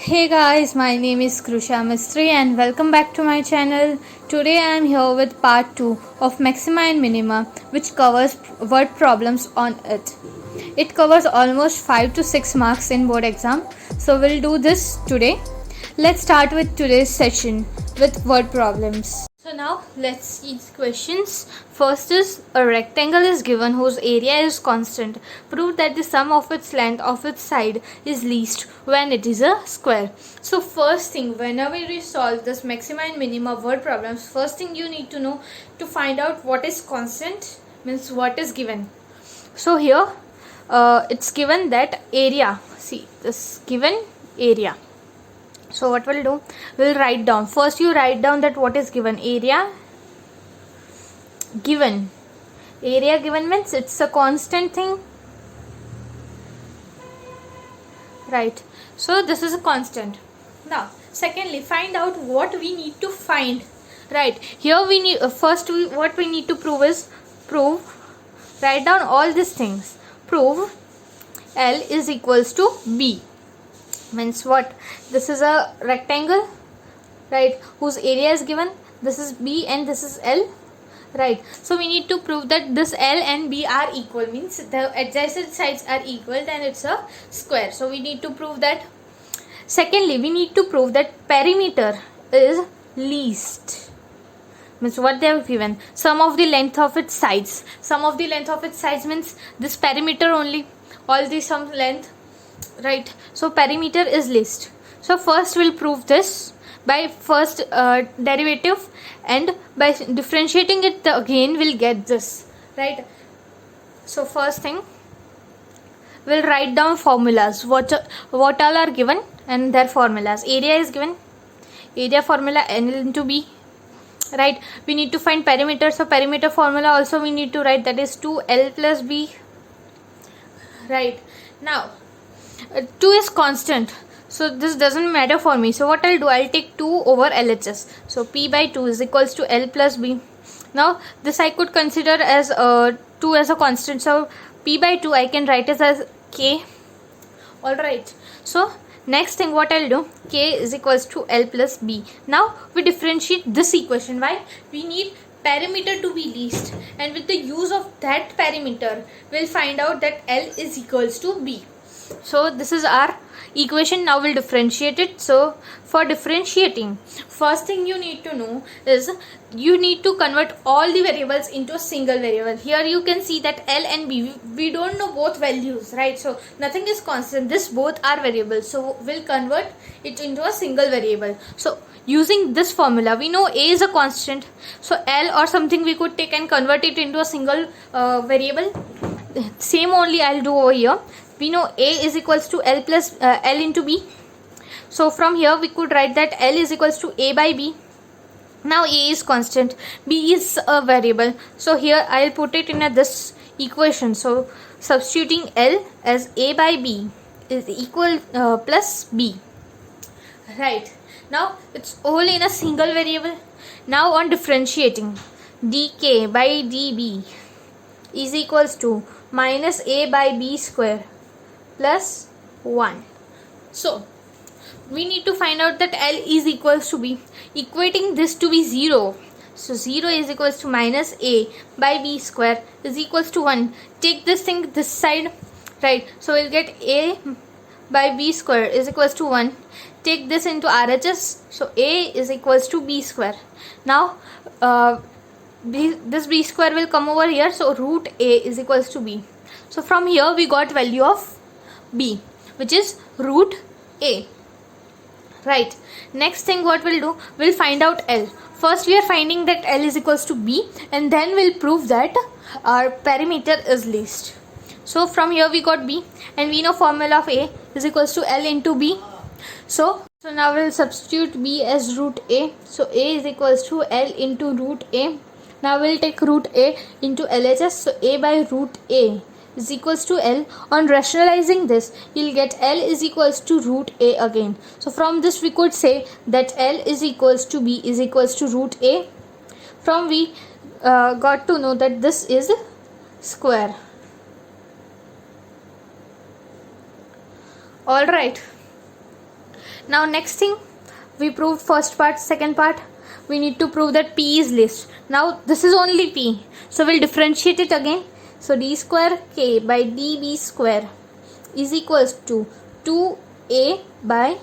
Hey guys, my name is Krusha Mistry and welcome back to my channel. Today I am here with part 2 of Maxima and Minima, which covers word problems on it. It covers almost 5 to 6 marks in board exam, so we'll do this today. Let's start with today's session with word problems. So now let's see the questions. First is, a rectangle is given whose area is constant. Prove that the sum of its length of its side is least when it is a square. So first thing, whenever we solve this maxima and minima word problems, first thing you need to know to find out what is constant, means what is given. So here it's given that area. See this given area. So what we'll do, we'll write down. First you write down that what is given. Area given means it's a constant thing, right? So this is a constant. Now secondly, find out what we need to find, right? Here we need what we need to prove is write down all these things. Prove L is equals to B. Means what? This is a rectangle, right, whose area is given. This is B and this is L, right? So we need to prove that this L and B are equal, means the adjacent sides are equal, then it's a square. So we need to prove that. Secondly, we need to prove that perimeter is least, means what they have given, sum of the length of its sides. Sum of the length of its sides means this perimeter only, all the sum length, right? So perimeter is least. So first we'll prove this by first derivative, and by differentiating it again we'll get this, right? So first thing, we'll write down formulas, what all are given and their formulas. Area is given, area formula L into B, right? We need to find perimeter, so perimeter formula also we need to write, that is 2L plus B, right? Now 2 is constant, so this doesn't matter for me. So what I'll do, I'll take 2 over LHS. So P by 2 is equals to L plus B. Now this I could consider as 2 as a constant, so P by 2 I can write as K. Alright, so next thing what I'll do, K is equals to L plus B. Now we differentiate this equation. Why? We need perimeter to be least, and with the use of that perimeter we'll find out that L is equals to B. So this is our equation. Now we'll differentiate it. So for differentiating, first thing you need to know is you need to convert all the variables into a single variable. Here you can see that L and B, we don't know both values, right? So nothing is constant, this both are variables, so we'll convert it into a single variable. So using this formula, we know A is a constant, so L or something we could take and convert it into a single variable. Same only I'll do over here. We know A is equals to L plus L into B. So from here we could write that L is equals to A by B. Now A is constant, B is a variable. So here I'll put it in this equation. So substituting L as A by B is equal plus B. Right. Now it's all in a single variable. Now on differentiating, dk by db is equals to minus A by B square plus 1. So we need to find out that L is equals to B, equating this to be 0. So 0 is equals to minus A by B square is equals to 1. Take this thing this side, right? So we'll get A by B square is equals to 1. Take this into RHS, so A is equals to B square. Now this B square will come over here, so root A is equals to B. So from here we got value of B, which is root A, right? Next thing what we'll do, we'll find out L. First we are finding that L is equals to B, and then we'll prove that our perimeter is least. So from here we got B, and we know formula of A is equals to L into B. So now we'll substitute B as root A. So A is equals to L into root A. Now we'll take root A into LHS. So A by root A is equals to L. On rationalizing this, you'll get L is equals to root A again. So from this we could say that L is equals to B is equals to root A. From we got to know that this is square. Alright. Now next thing, we proved first part. Second part, we need to prove that P is list. Now this is only P, so we'll differentiate it again. So d square k by db square is equals to 2a by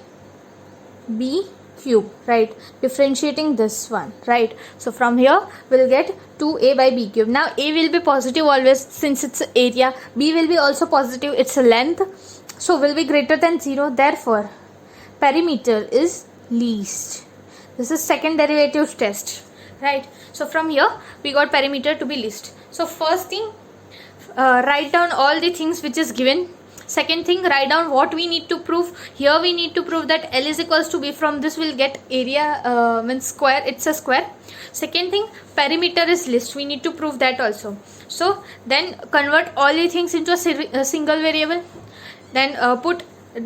b cube, right? Differentiating this one, right? So from here we'll get 2a by b cube. Now a will be positive always since it's area, b will be also positive, it's a length, so will be greater than 0, therefore perimeter is least. This is second derivative test, right? So from here we got perimeter to be least. So first thing, write down all the things which is given. Second thing, write down what we need to prove. Here we need to prove that L is equals to B. From this we'll get area means square, it's a square. Second thing, perimeter is list, we need to prove that also. So then convert all the things into a single variable, then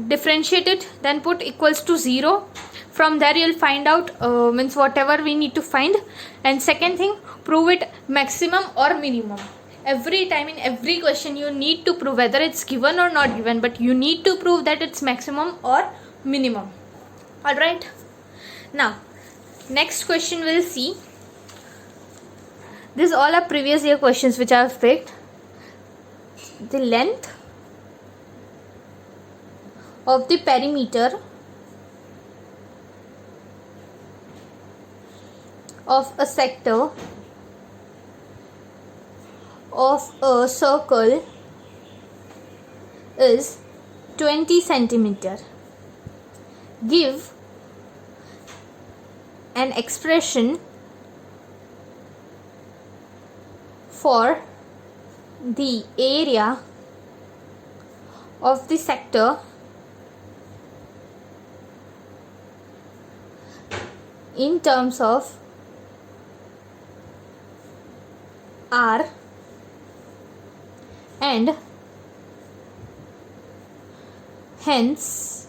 differentiate it, then put equals to 0. From there you'll find out means whatever we need to find. And second thing, prove it maximum or minimum. Every time in every question you need to prove, whether it's given or not given, but you need to prove that it's maximum or minimum. Alright, now next question we'll see. These all are previous year questions which I have picked. The length of the perimeter of a sector of a circle is 20 centimeter. Give an expression for the area of the sector in terms of R and hence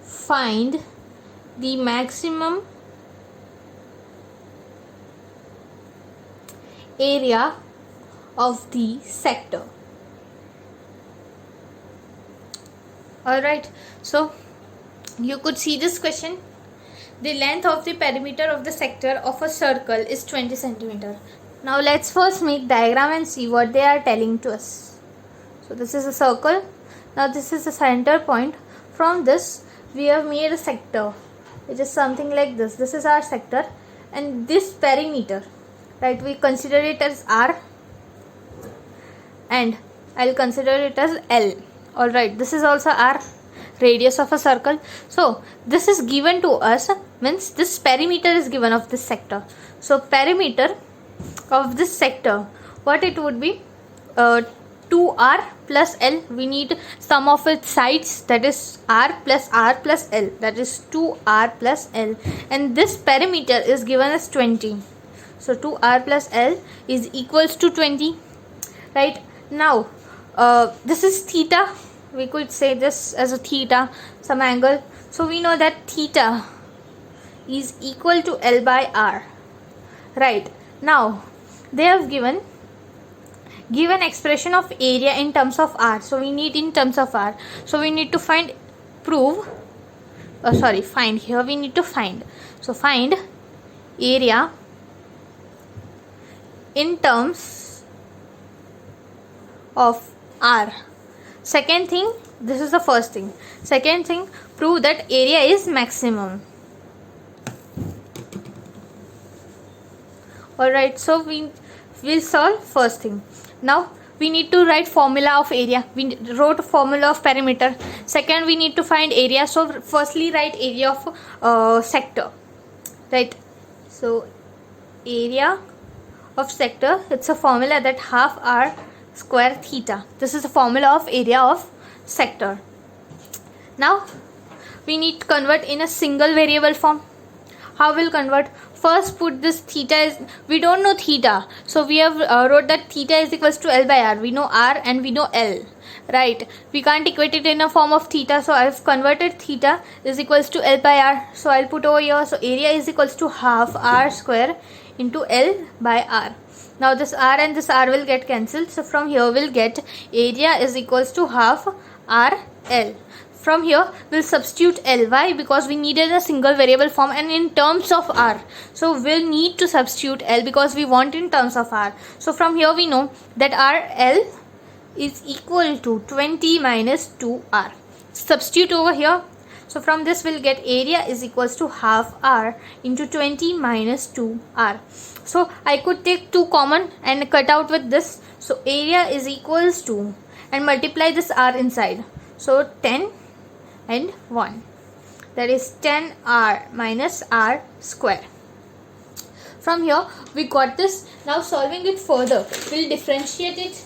find the maximum area of the sector. Alright, so you could see this question. The length of the perimeter of the sector of a circle is 20 centimeter. Now let's first make diagram and see what they are telling to us. So this is a circle. Now this is the center point. From this we have made a sector which is something like this. This is our sector, and this perimeter, right, we consider it as R and I'll consider it as L. Alright, this is also R, radius of a circle. So this is given to us, means this perimeter is given of this sector. So perimeter of this sector, what it would be, 2R plus L. We need sum of its sides, that is R plus L, that is 2R plus L, and this perimeter is given as 20. So 2R plus L is equals to 20, right? Now this is theta, we could say this as a theta, some angle. So we know that theta is equal to L by R, right? Now they have given expression of area in terms of R, so we need in terms of R, so we need to find here we need to find, so find area in terms of R. Second thing, this is the first thing. Second thing, prove that area is maximum. Alright, so we will solve first thing. Now we need to write formula of area. We wrote formula of perimeter. Second, we need to find area. So firstly write area of sector, right? So area of sector, it's a formula that half R square theta. This is the formula of area of sector. Now we need to convert in a single variable form. How will convert? First put this theta is, we don't know theta, so we have wrote that theta is equals to L by R. We know R and we know L, right? We can't equate it in a form of theta, so I've converted theta is equals to L by R. So I'll put over here, so area is equals to half R square into L by R. Now this R and this R will get cancelled, so from here we'll get area is equals to half R L. from here we'll substitute L. Why? Because we needed a single variable form and in terms of R. So we'll need to substitute L because we want in terms of R. So from here we know that our L is equal to 20 minus 2R. Substitute over here. So from this we'll get area is equals to half R into 20 minus 2R. So I could take 2 common and cut out with this. So area is equals to, and multiply this R inside. So 10 and 1. That is 10R minus R square. From here we got this. Now solving it further, we'll differentiate it.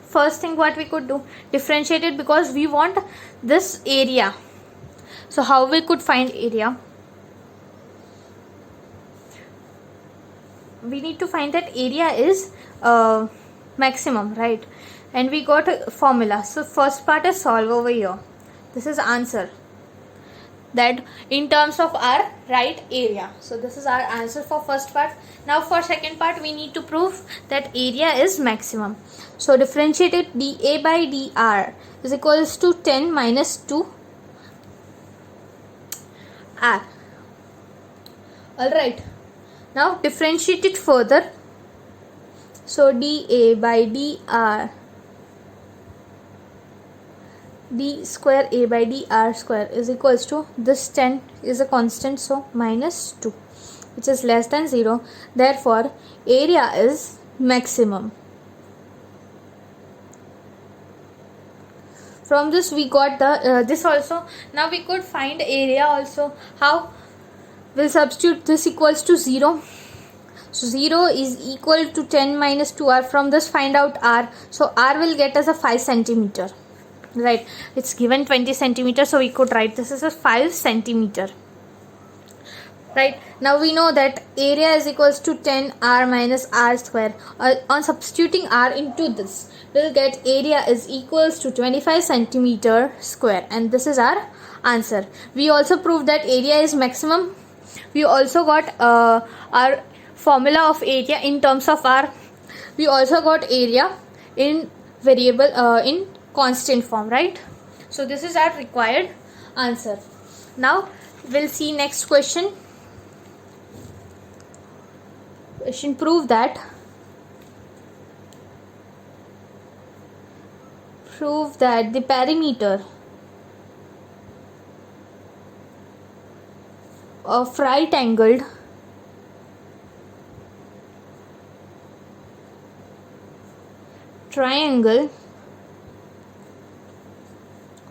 First thing what we could do, differentiate it because we want this area. So how we could find area? We need to find that area is maximum, right? And we got a formula. So first part is solve over here. This is answer, that in terms of our right area. So this is our answer for first part. Now for second part we need to prove that area is maximum. So differentiate it. dA by dr is equals to 10 minus 2 R. Alright. Now differentiate it further. So dA by dr, d square a by dr square is equals to, this 10 is a constant, so minus 2, which is less than 0. Therefore area is maximum. From this we got the this also. Now we could find area also. How? We'll substitute this equals to 0. So 0 is equal to 10 minus 2R. From this find out R. So R will get us a 5 centimeter. Right. It's given 20 centimeter. So we could write this as a 5 centimeter. Right. Now we know that area is equals to 10R minus R square. On substituting R into this, we'll get area is equals to 25 centimeter square. And this is our answer. We also proved that area is maximum. We also got our formula of area in terms of R. We also got area in variable in constant form, right? So this is our required answer. Now we'll see next question. Question: prove that the perimeter of right angled triangle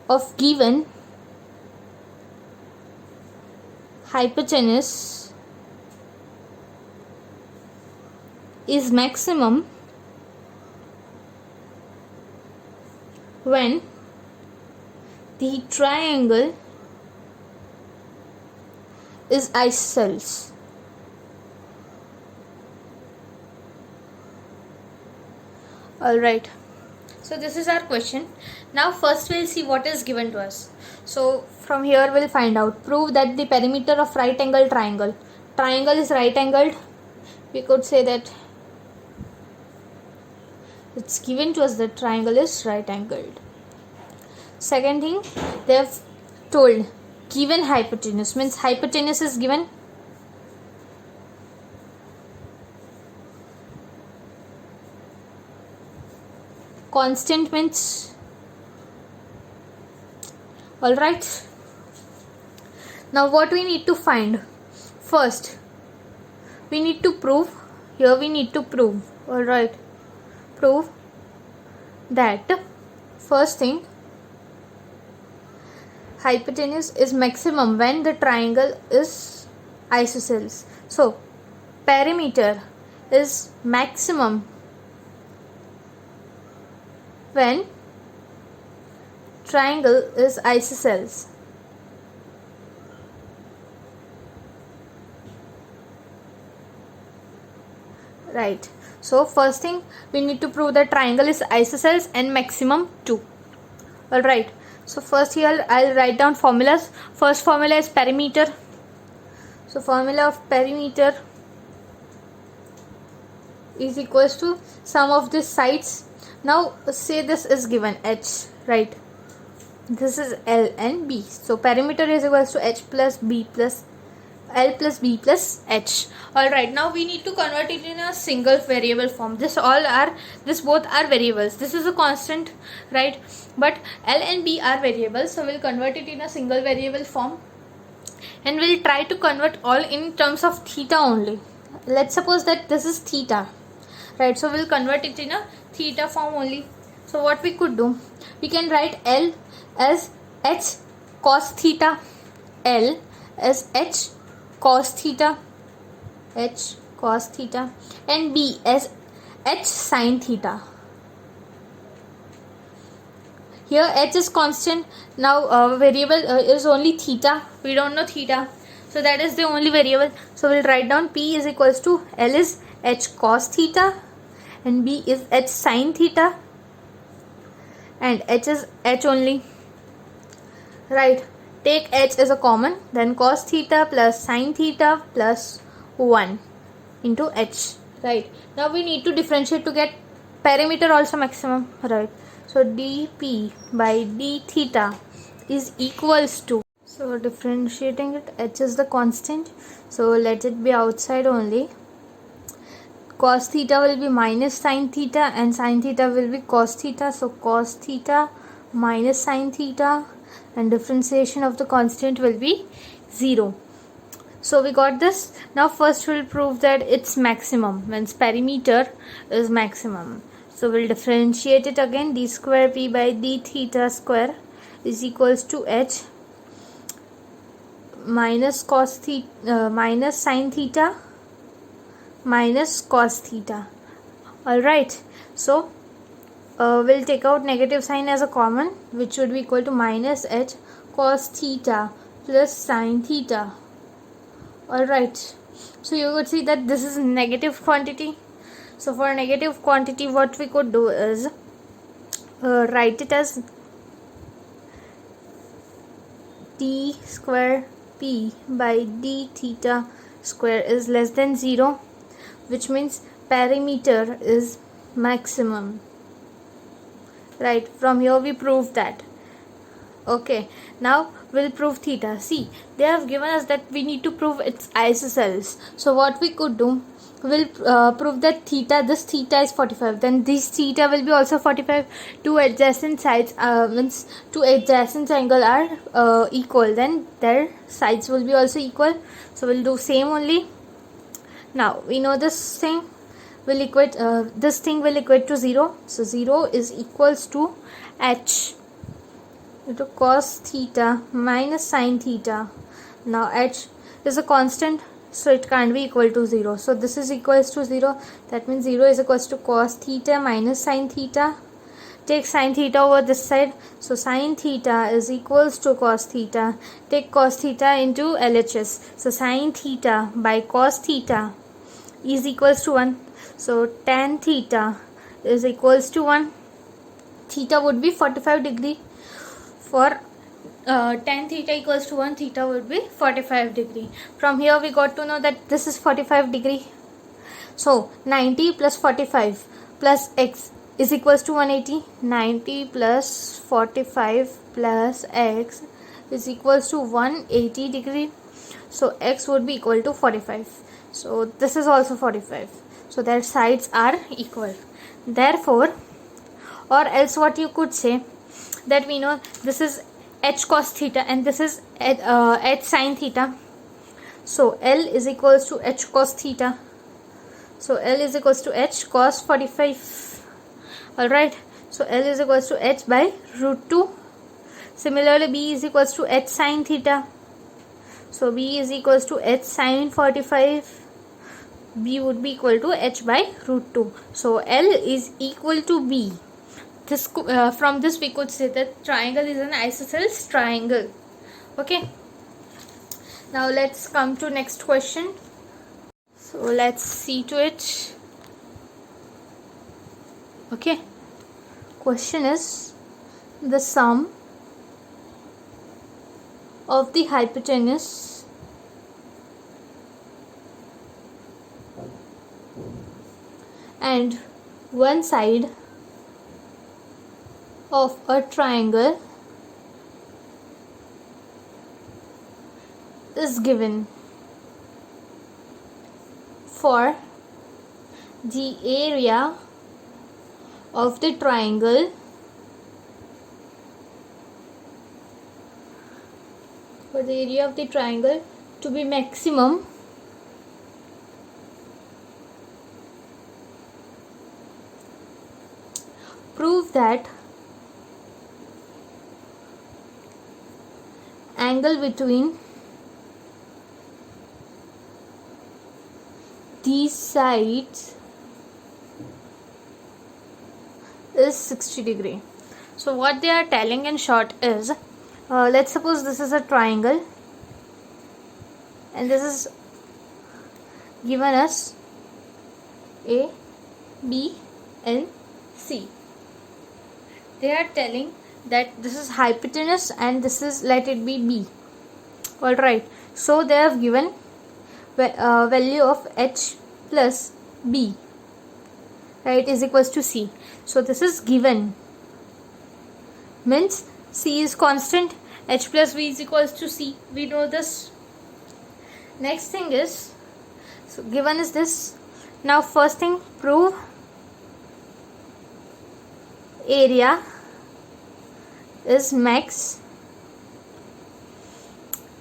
of given hypotenuse is maximum when the triangle is isosceles. Alright, so this is our question. Now first we'll see what is given to us. So from here we'll find out. Prove that the perimeter of right angled triangle is right angled. We could say that it's given to us that triangle is right angled. Second thing, they have told given hypotenuse, means hypotenuse is given. Constant means, alright. Now what we need to find? First we need to prove, here we need to prove, alright, prove that first thing, hypotenuse is maximum when the triangle is isosceles. So perimeter is maximum when triangle is isosceles. Right. So first thing we need to prove that triangle is isosceles and maximum 2. Alright. So first here I'll write down formulas. First formula is perimeter. So formula of perimeter is equals to sum of the sides. Now say this is given h, right? this is L and B. So perimeter is equals to H plus B plus L plus B plus H. Alright, now we need to convert it in a single variable form. This both are variables. This is a constant, right? But L and B are variables, so we'll convert it in a single variable form, and we'll try to convert all in terms of theta only. Let's suppose that this is theta, right? So we'll convert it in a theta form only. So what we could do, we can write L as H cos theta, L as H cos theta, H cos theta, and B as H sin theta. Here H is constant. Now variable is only theta. We don't know theta, so that is the only variable. So we'll write down P is equals to L is H cos theta and B is H sin theta, and H is H only, right? Take H as a common, then cos theta plus sin theta plus 1 into H, right? Now we need to differentiate to get perimeter also maximum, right? So dP by d theta is equals to, so differentiating it, H is the constant, so let it be outside only. Cos theta will be minus sin theta and sin theta will be cos theta, so cos theta minus sin theta, and differentiation of the constant will be 0. So we got this. Now first we'll prove that it's maximum, means perimeter is maximum. So we'll differentiate it again. D square P by d theta square is equals to H minus cos theta minus sin theta minus cos theta. Alright, so we'll take out negative sign as a common, which would be equal to minus H cos theta plus sin theta. Alright, so you would see that this is negative quantity. So for negative quantity, what we could do is write it as d square P by d theta square is less than 0, which means perimeter is maximum, right? From here we proved that. Okay, now we'll prove theta. See, they have given us that we need to prove its isosceles. So what we could do, we'll prove that theta, this theta is 45, then this theta will be also 45. Two adjacent sides means two adjacent angle are equal, then their sides will be also equal. So we'll do same only. Now we know this thing will equate this thing will equate to 0. So 0 is equals to H into cos theta minus sin theta. Now H is a constant, so it can't be equal to 0. So this is equals to 0. That means 0 is equals to cos theta minus sin theta. Take sin theta over this side. So sin theta is equals to cos theta. Take cos theta into LHS. So sin theta by cos theta is equals to 1. So tan theta is equals to 1. Theta would be 45 degree. For tan theta equals to 1, theta would be 45 degree. From here we got to know that this is 45 degree. So 90 plus 45 plus x is equals to 180. 90 plus 45 plus x is equals to 180 degree. So x would be equal to 45. So this is also 45. So their sides are equal. Therefore, or else what you could say, that we know this is h cos theta and this is h sin theta. So L is equals to h cos theta. So L is equals to h cos 45. Alright. So L is equals to h by root 2. Similarly, B is equals to h sin theta. So B is equals to h sin 45. B would be equal to h by root 2. So L is equal to B. This from this we could say that triangle is an isosceles triangle. Okay. Now let's come to next question. So let's see to it. Okay. Question is, the sum of the hypotenuse and one side of a triangle is given for the area of the triangle to be maximum prove that angle between these sides is 60 degree. So what they are telling in short is, let's suppose this is a triangle and this is given as A, B and C. They are telling that this is hypotenuse and this is, let it be B. Alright, so they have given value of H plus B, right, is equals to C. So this is given, means C is constant, H plus B is equals to C. We know this. Next thing is, so given is this. Now first thing, prove area is max,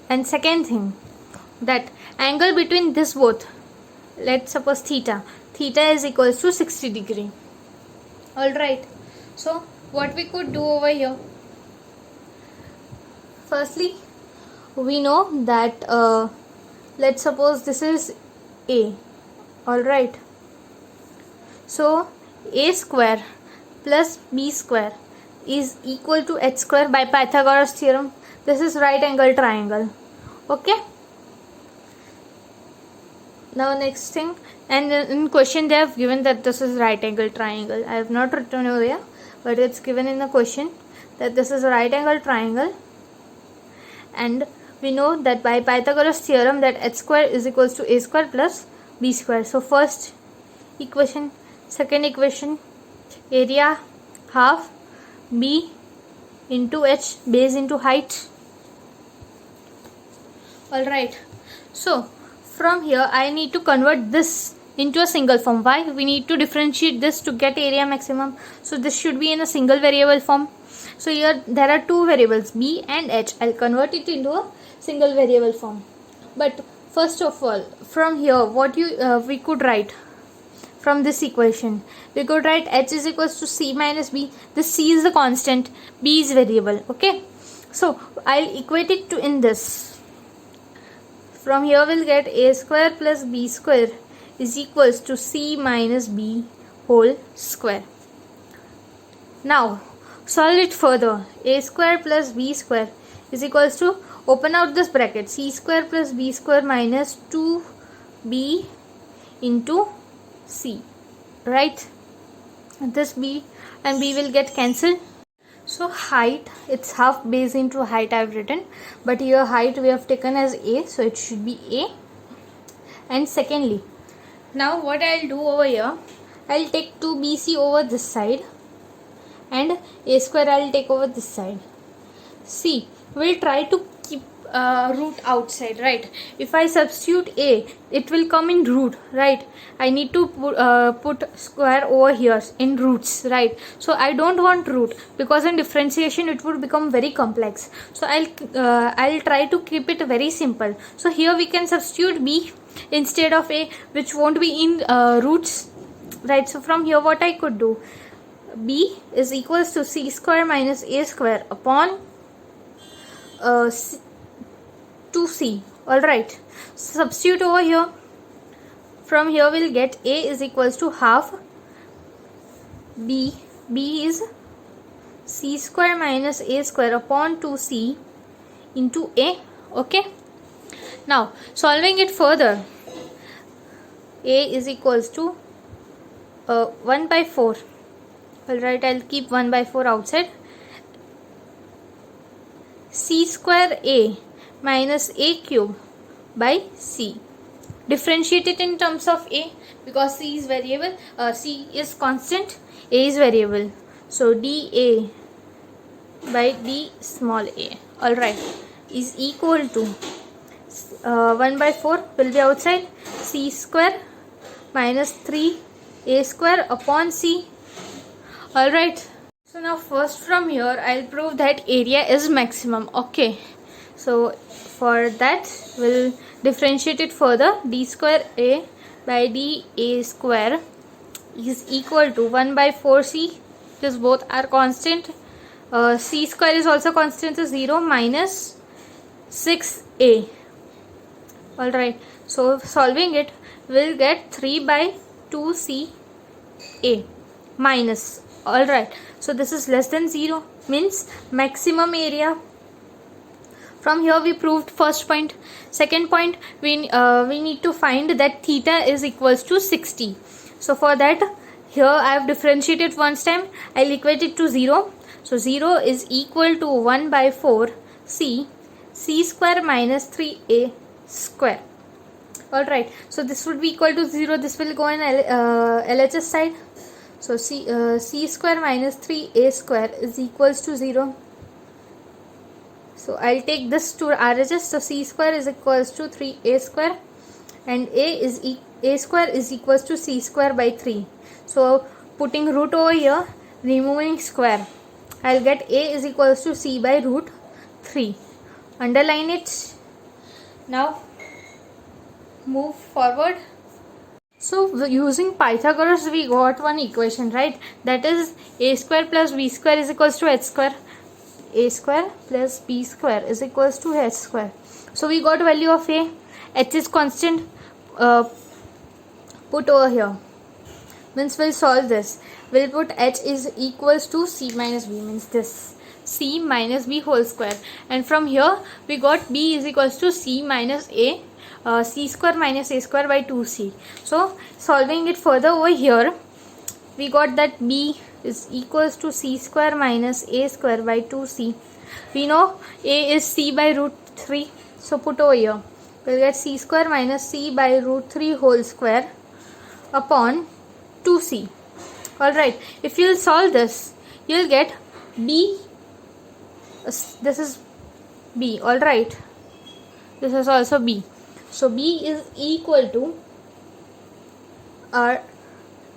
and second thing, that angle between this both, let's suppose theta is equals to 60 degree. Alright, so what we could do over here, firstly we know that let's suppose this is A. Alright, so A square plus B square is equal to H square by Pythagoras theorem. This is right angle triangle. Okay, now next thing, and in question they have given that this is right angle triangle. I have not written over here, but it's given in the question that this is a right angle triangle, and we know that by Pythagoras theorem that H square is equals to A square plus B square. So first equation, second equation, area half B into H, base into height. Alright, so from here I need to convert this into a single form. Why? We need to differentiate this to get area maximum. So this should be in a single variable form. So here there are two variables B and H. I'll convert it into a single variable form. But first of all, from here what we could write from this equation, we could write H is equals to C minus B. This C is the constant, B is variable. Okay, so I'll equate it to in this. From here we'll get A square plus B square is equals to C minus B whole square. Now solve it further. A square plus B square is equals to, open out this bracket, C square plus B square minus 2B into C, right? This B and B will get cancelled. So height, it's half base into height I have written, but here height we have taken as A, so it should be A. And secondly, now what I'll do over here, I'll take 2BC over this side and A square I'll take over this side. See, we'll try to keep root outside, right? If I substitute A, it will come in root, right? I need to put square over here in roots, right? So I don't want root, because in differentiation it would become very complex. So I'll try to keep it very simple. So here we can substitute B instead of A, which won't be in roots, right? So from here what I could do, B is equals to C square minus A square upon 2C. Alright, substitute over here. From here we'll get A is equals to half B. B is C square minus A square upon 2C into A. Okay, now solving it further, A is equals to 1 by 4. Alright, I'll keep 1 by 4 outside. C square A minus A cube by C. Differentiate it in terms of A, because C is variable, C is constant, A is variable. So dA by d small a, alright, is equal to 1 by 4 will be outside. C square minus 3a square upon C. Alright. So now first from here I'll prove that area is maximum. Okay. So for that we'll differentiate it further. D square A by dA square is equal to 1 by 4C, because both are constant. C square is also constant, so 0 minus 6A. Alright, so solving it, we'll get 3 by 2CA minus. Alright, so this is less than 0, means maximum area. From here we proved first point. Second point, we need to find that theta is equals to 60. So for that, here I have differentiated once time. I'll equate it to 0. So 0 is equal to 1 by 4 C square minus 3A square. Alright, so this would be equal to 0. This will go in LHS side. So C square minus 3A square is equals to 0. So I'll take this to RHS. So C square is equals to 3A square, and A square is equals to C square by 3. So putting root over here, removing square, I'll get A is equals to C by root 3. Underline it. Now move forward. So using Pythagoras we got one equation, right? That is A square plus B square is equals to H square. A square plus B square is equals to H square. So we got value of A. H is constant. Put over here. Means we'll solve this. We'll put H is equals to C minus B, means this C minus B whole square. And from here we got B is equals to C minus A, C square minus A square by 2C. So solving it further over here, we got that B is equals to C square minus A square by 2C. We know A is C by root 3. So put over here. We'll get C square minus C by root 3 whole square upon 2C. Alright. If you'll solve this, you'll get B. This is B. Alright. This is also B. So B is equal to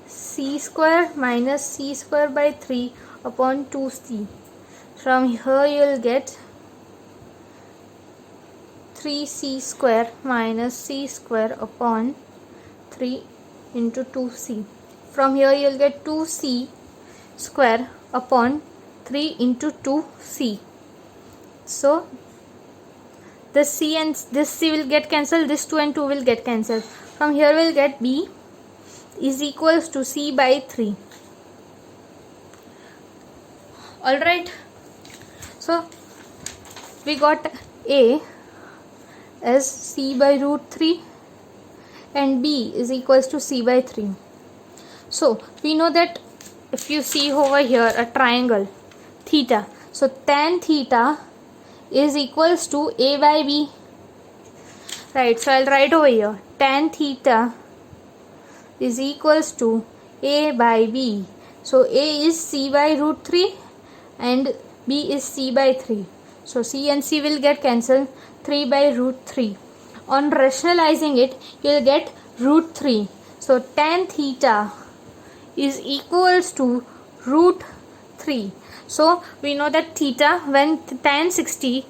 C square minus C square by 3 upon 2C. From here you'll get 3C square minus C square upon 3 into 2C. From here you'll get 2C square upon 3 into 2C. So this C and this C will get cancelled, this 2 and 2 will get cancelled. From here we'll get B is equals to C by 3. Alright. So we got A as C by root 3 and B is equals to C by 3. So we know that if you see over here a triangle theta, so tan theta is equals to A by B. Right, so I'll write over here tan theta is equals to A by B. So A is C by root 3 and B is C by 3. So C and C will get cancelled, 3 by root 3. On rationalizing it, you will get root 3. So tan theta is equals to root 3. So we know that theta, when theta is 60,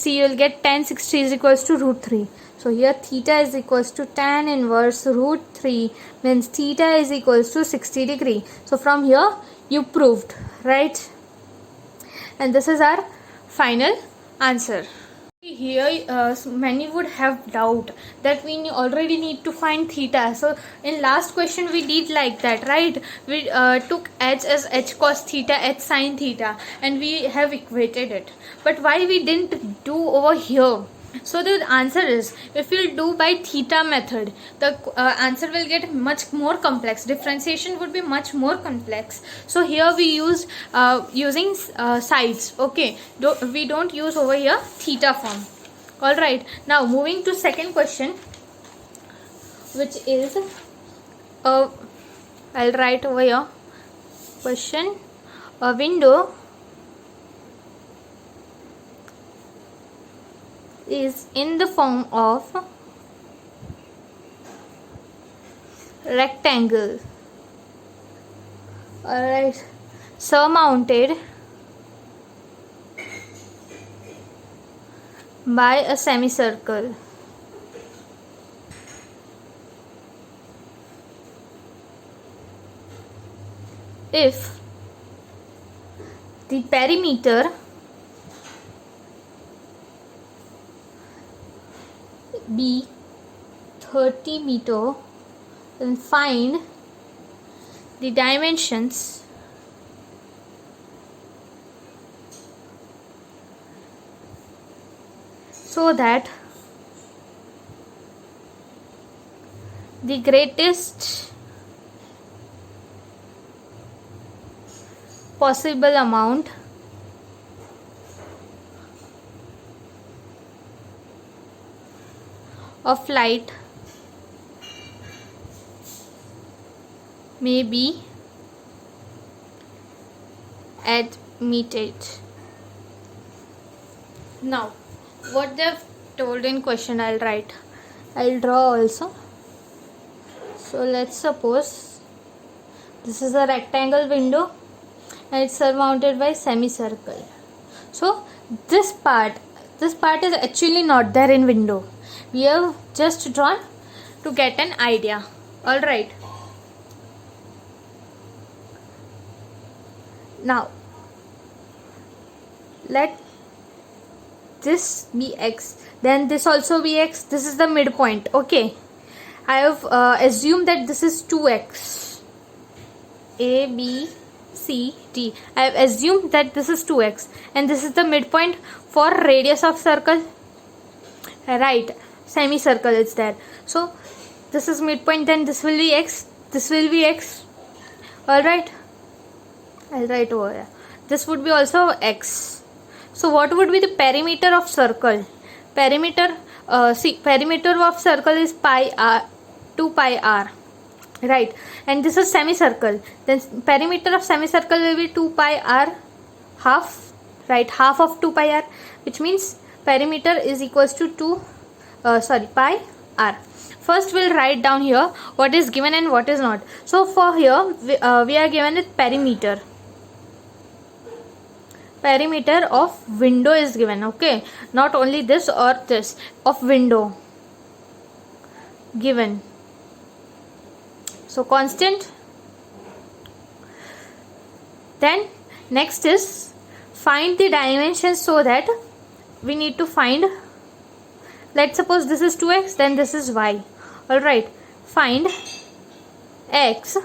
you will get tan 60 is equals to root 3. So here theta is equals to tan inverse root 3, means theta is equals to 60 degree. So from here you proved, right? And this is our final answer. Here many would have doubt that we already need to find theta. So in last question we did like that, right? We took h as h cos theta, h sin theta, and we have equated it. But why we didn't do over here? So the answer is, if we do by theta method, the answer will get much more complex. Differentiation would be much more complex. So here we use using sides. Okay, we don't use over here theta form. All right. Now moving to second question, which is I'll write over here question: a window is in the form of rectangle. Alright, surmounted by a semicircle. If the perimeter be 30 meter, then find the dimensions so that the greatest possible amount of light may be admitted. Now, what they've told in question, I'll draw also. So let's suppose this is a rectangle window and it's surmounted by semicircle. So this part is actually not there in window. We have just drawn to get an idea. Alright. Now let this be x, then this also be x. This is the midpoint. Okay, I have assumed that this is 2x. A, B, C, D. I have assumed that this is 2x and this is the midpoint for radius of circle. Right, semicircle is there. So this is midpoint, then this will be x, this will be x. Alright, I'll write over here. This would be also x. So what would be the perimeter of circle? Perimeter of circle is pi r, 2 pi r. Right, and this is semicircle. Then perimeter of semicircle will be 2 pi r half. Right, half of 2 pi r, which means perimeter is equals to pi r. First we'll write down here what is given and what is not. So for here we are given with perimeter. Perimeter of window is given. Okay, not only this or this, of window given. So constant. Then next is find the dimensions, so that we need to find, let's suppose this is 2x, then this is y. Alright, find x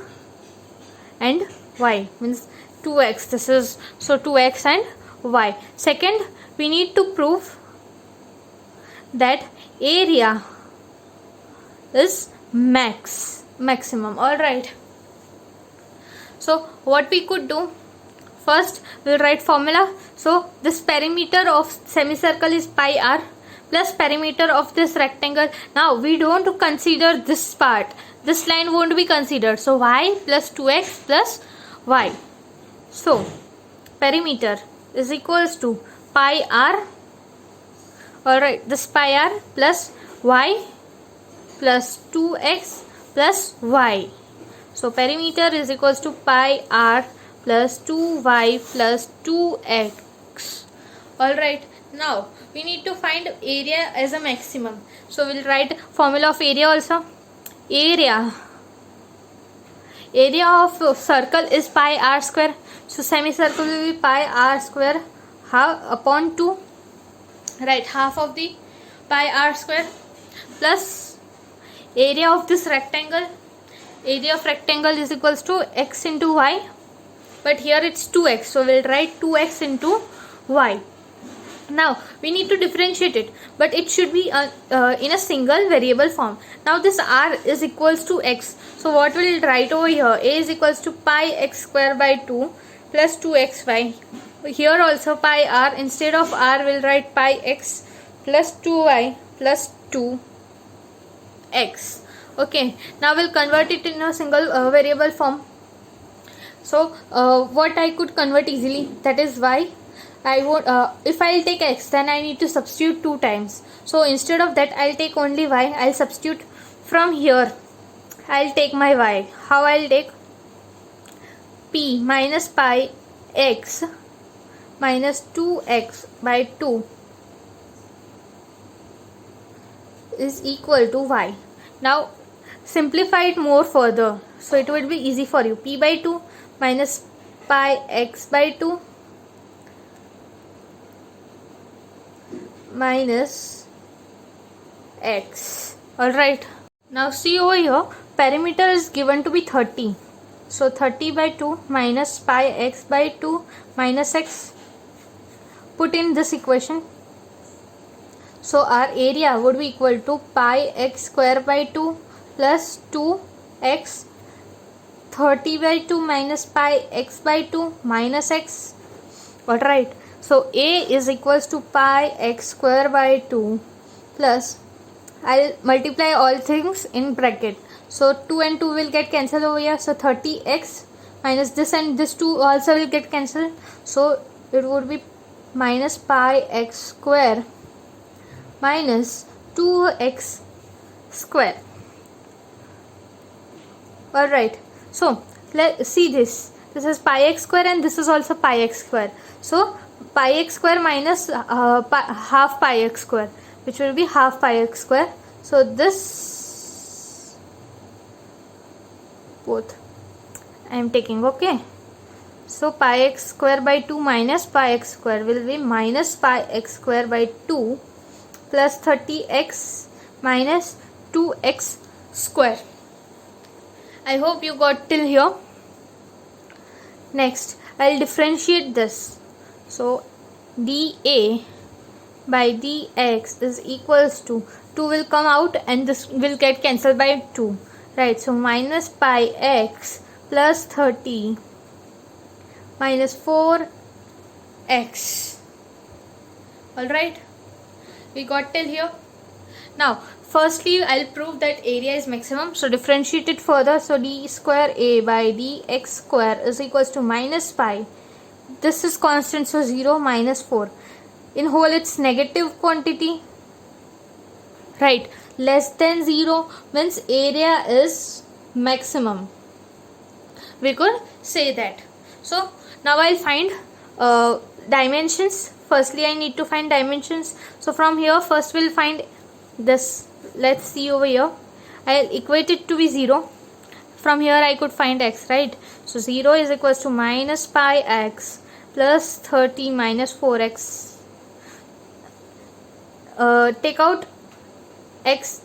and y, means 2x, this is, so 2x and y. Second, we need to prove that area is maximum. Alright, so what we could do, first we'll write formula. So this perimeter of semicircle is pi r plus perimeter of this rectangle. Now we don't consider this part, this line won't be considered, so y plus 2x plus y. So perimeter is equals to pi r. Alright, this pi r plus y plus 2x plus y. So perimeter is equals to pi r plus 2y plus 2x. Alright, now we need to find area as a maximum. So we'll write formula of area also. Area of circle is pi r square. So semicircle will be pi r square half upon 2. Right, half of the pi r square plus area of this rectangle. Area of rectangle is equals to x into y. But here it's 2x. So we'll write 2x into y. Now we need to differentiate it, but it should be in a single variable form. Now this r is equals to x. So what we'll write over here, a is equals to pi x square by 2 plus 2xy. Here also pi r, instead of r we'll write pi x plus 2y plus 2x. Okay, now we'll convert it in a single variable form. So what I could convert easily, that is y. I won't. If I'll take x, then I need to substitute 2 times. So instead of that, I'll take only y. I'll substitute from here. I'll take my y. How I'll take? P minus pi x minus 2x by 2 is equal to y. Now simplify it more further, so it will be easy for you. P by 2 minus pi x by 2 minus x. Alright, now see over here, perimeter is given to be 30. So 30 by 2 minus pi x by 2 minus x. Put in this equation. So our area would be equal to pi x square by 2 plus 2x. 30 by 2 minus pi x by 2 minus x. Alright, so a is equals to pi x square by 2 plus, I'll multiply all things in bracket. So 2 and 2 will get cancelled over here. So 30x minus this and this 2 also will get cancelled. So it would be minus pi x square minus 2x square. Alright, so let's see this. This is pi x square and this is also pi x square. So pi x square minus half pi x square, which will be half pi x square. So this both I am taking, okay. So pi x square by 2 minus pi x square will be minus pi x square by 2 plus 30x minus 2x square. I hope you got till here. Next, I'll differentiate this. So dA by dx is equals to 2 will come out and this will get cancelled by 2. Right, so minus pi x plus 30 minus 4x. Alright, we got till here. Now firstly I'll prove that area is maximum, so differentiate it further. So d square a by dx square is equals to minus pi, this is constant, so 0 minus 4. In whole it's negative quantity, right? Less than 0 means area is maximum, we could say that. So now I'll find dimensions. Firstly I need to find dimensions. So from here first we'll find this. Let's see over here, I'll equate it to be 0. From here I could find x, right? So 0 is equals to minus pi x plus 30 minus 4x. Take out x,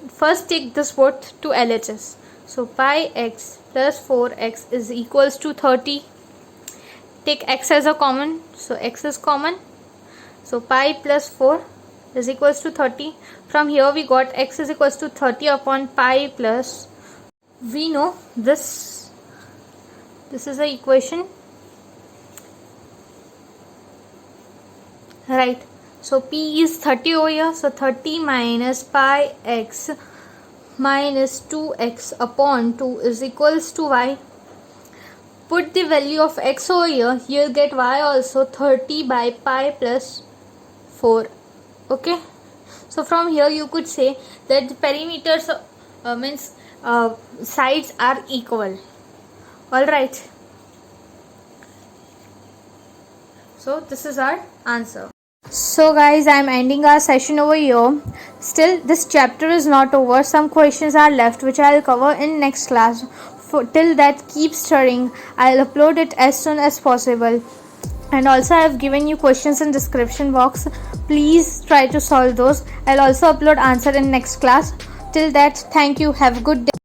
first take this both to LHS. So pi x plus 4x is equals to 30. Take x as a common, so x is common. So pi plus 4 is equals to 30. From here we got x is equals to 30 upon pi plus, we know this is the equation, right? So p is 30 over here, so 30 minus pi x minus 2x upon 2 is equals to y. Put the value of x over here, you'll get y also, 30 by pi plus 4. Okay, so from here you could say that the perimeters means sides are equal. Alright, so this is our answer. So guys, I am ending our session over here. Still this chapter is not over, some questions are left which I will cover in next class. Till that, keep studying. I'll upload it as soon as possible. And also I have given you questions in description box. Please try to solve those. I'll also upload answer in next class. Till that, thank you. Have a good day.